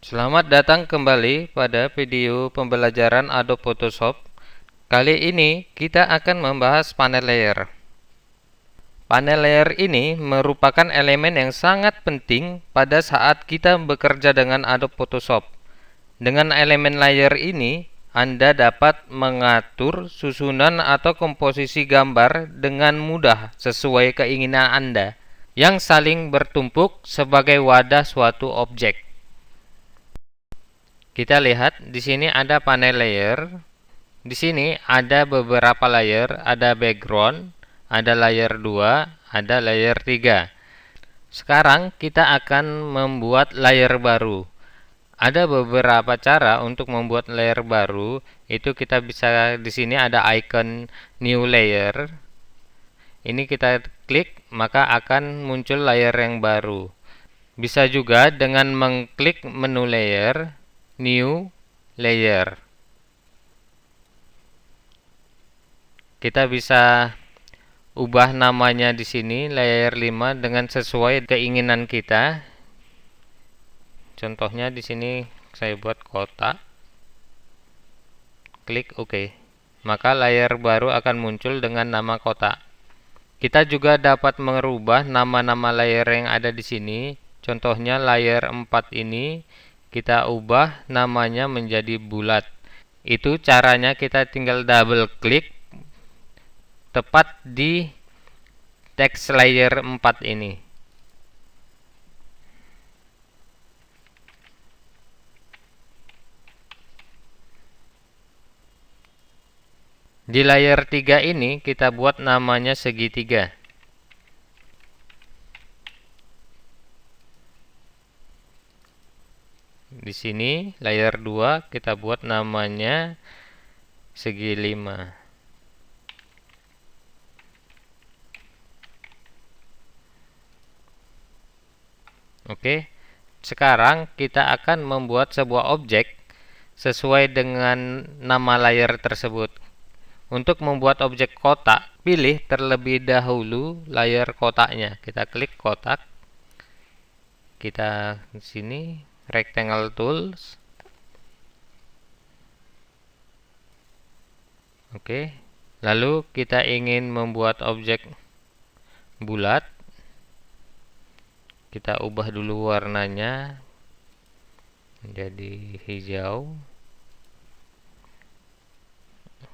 Selamat datang kembali pada video pembelajaran Adobe Photoshop. Kali ini kita akan membahas panel layer. Panel layer ini merupakan elemen yang sangat penting pada saat kita bekerja dengan Adobe Photoshop. Dengan elemen layer ini, Anda dapat mengatur susunan atau komposisi gambar dengan mudah sesuai keinginan Anda yang saling bertumpuk sebagai wadah suatu objek. Kita lihat di sini ada panel layer. Di sini ada beberapa layer, ada background, ada layer 2, ada layer 3. Sekarang kita akan membuat layer baru. Ada beberapa cara untuk membuat layer baru. Itu kita bisa di sini ada icon new layer. Ini kita klik, maka akan muncul layer yang baru. Bisa juga dengan mengklik menu layer, new layer. Kita bisa ubah namanya di sini layer 5 dengan sesuai keinginan kita. Contohnya di sini saya buat kotak. Klik OK. Maka layer baru akan muncul dengan nama kotak. Kita juga dapat merubah nama-nama layer yang ada di sini. Contohnya layer 4 ini kita ubah namanya menjadi bulat. Itu caranya, kita tinggal double klik tepat di teks layer 4 ini. Di layer 3 ini kita buat namanya segitiga. Di sini layer 2 kita buat namanya segi 5. Oke. Sekarang kita akan membuat sebuah objek sesuai dengan nama layer tersebut. Untuk membuat objek kotak, pilih terlebih dahulu layer kotaknya. Kita klik kotak. Kita di sini rectangle tools. Oke. Lalu kita ingin membuat objek bulat. Kita ubah dulu warnanya menjadi hijau.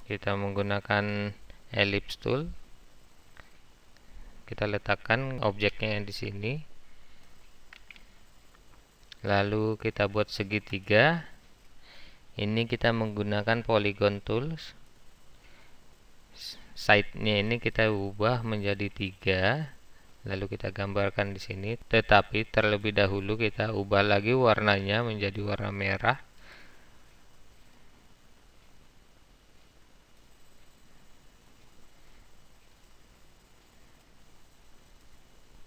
Kita menggunakan ellipse tool. Kita letakkan objeknya di sini. Lalu kita buat segitiga. Ini kita menggunakan polygon tools. Side-nya ini kita ubah menjadi 3. Lalu kita gambarkan di sini. Tetapi terlebih dahulu kita ubah lagi warnanya menjadi warna merah.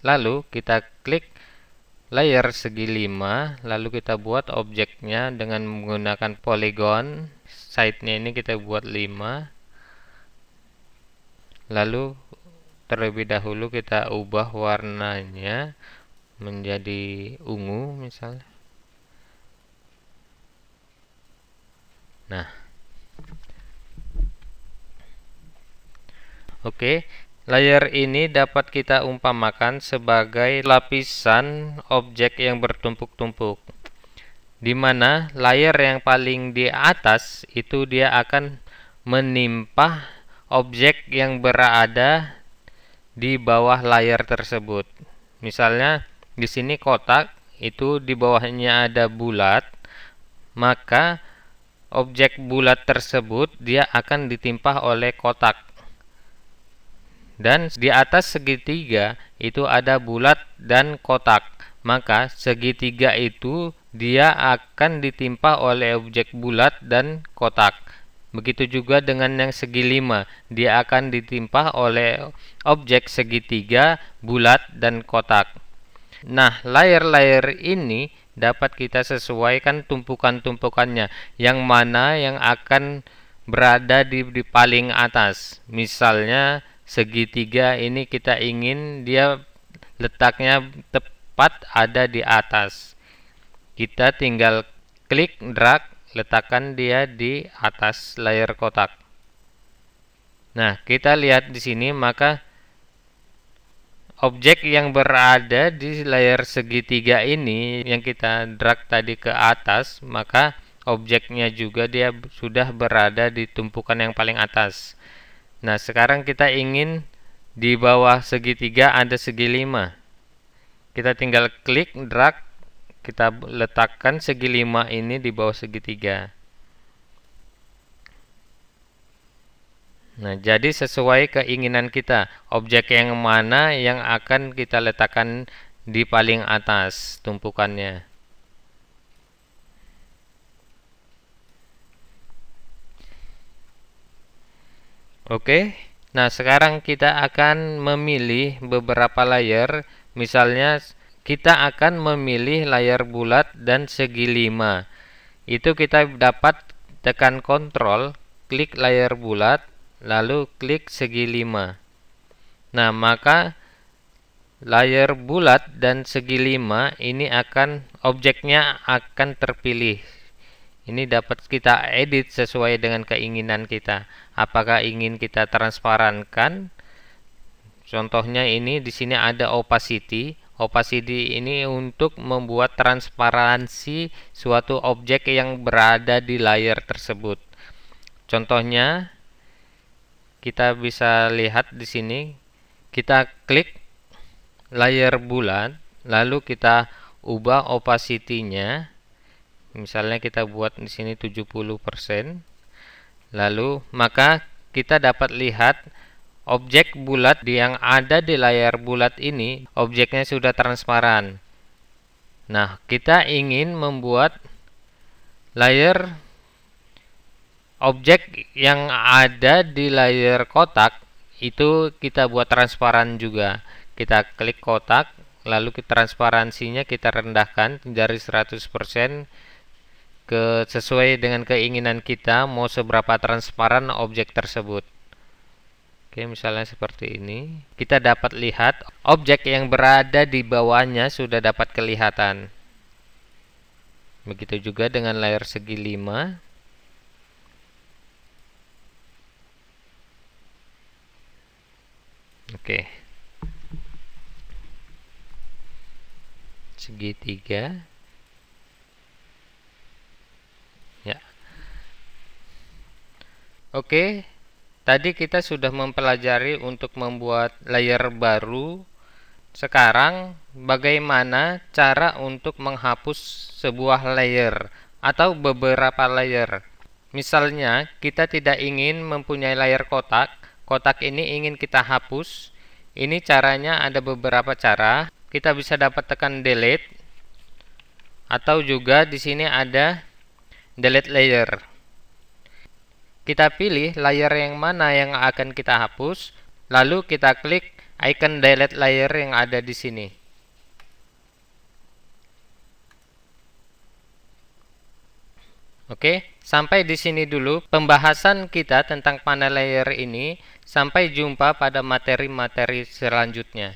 Lalu kita klik layer segi 5, lalu kita buat objeknya dengan menggunakan polygon. Side-nya ini kita buat 5. Lalu terlebih dahulu kita ubah warnanya menjadi ungu misalnya. Nah. Oke. Layer ini dapat kita umpamakan sebagai lapisan objek yang bertumpuk-tumpuk, di mana layer yang paling di atas itu dia akan menimpa objek yang berada di bawah layer tersebut. Misalnya di sini kotak, itu di bawahnya ada bulat, maka objek bulat tersebut dia akan ditimpa oleh kotak. Dan di atas segitiga itu ada bulat dan kotak, maka segitiga itu dia akan ditimpa oleh objek bulat dan kotak. Begitu juga dengan yang segi 5, dia akan ditimpa oleh objek segitiga, bulat, dan kotak. Nah, layer-layer ini dapat kita sesuaikan tumpukan-tumpukannya, yang mana yang akan berada di paling atas. Misalnya segitiga ini kita ingin dia letaknya tepat ada di atas. Kita tinggal klik drag, letakkan dia di atas layer kotak. Nah, kita lihat di sini, maka objek yang berada di layar segitiga ini yang kita drag tadi ke atas, maka objeknya juga dia sudah berada di tumpukan yang paling atas. Nah, sekarang kita ingin di bawah segitiga ada segi 5. Kita tinggal klik drag, kita letakkan segi 5 ini di bawah segitiga. Nah, jadi sesuai keinginan kita, objek yang mana yang akan kita letakkan di paling atas tumpukannya. Oke, nah sekarang kita akan memilih beberapa layer. Misalnya kita akan memilih layar bulat dan segi 5. Itu kita dapat tekan kontrol, klik layar bulat, lalu klik segi 5. Nah, maka layar bulat dan segi 5 ini objeknya akan terpilih. Ini dapat kita edit sesuai dengan keinginan kita. Apakah ingin kita transparankan? Contohnya ini di sini ada opacity. Opacity ini untuk membuat transparansi suatu objek yang berada di layar tersebut. Contohnya kita bisa lihat di sini, kita klik layar bulat, lalu kita ubah opacity-nya. Misalnya kita buat di sini 70%. Lalu maka kita dapat lihat objek bulat yang ada di layar bulat ini, objeknya sudah transparan. Nah, kita ingin membuat layar objek yang ada di layar kotak itu kita buat transparan juga. Kita klik kotak, lalu transparansinya kita rendahkan dari 100% ke sesuai dengan keinginan kita, mau seberapa transparan objek tersebut. Oke, misalnya seperti ini. Kita dapat lihat objek yang berada di bawahnya sudah dapat kelihatan. Begitu juga dengan layar segi 5. Oke. Segitiga. Ya. Oke. Tadi kita sudah mempelajari untuk membuat layer baru. Sekarang bagaimana cara untuk menghapus sebuah layer atau beberapa layer. Misalnya kita tidak ingin mempunyai layer kotak. Kotak ini ingin kita hapus. Ini caranya ada beberapa cara. Kita bisa dapat tekan delete, atau juga di sini ada delete layer. Kita pilih layer yang mana yang akan kita hapus, lalu kita klik icon delete layer yang ada di sini. Oke, sampai di sini dulu pembahasan kita tentang panel layer ini. Sampai jumpa pada materi-materi selanjutnya.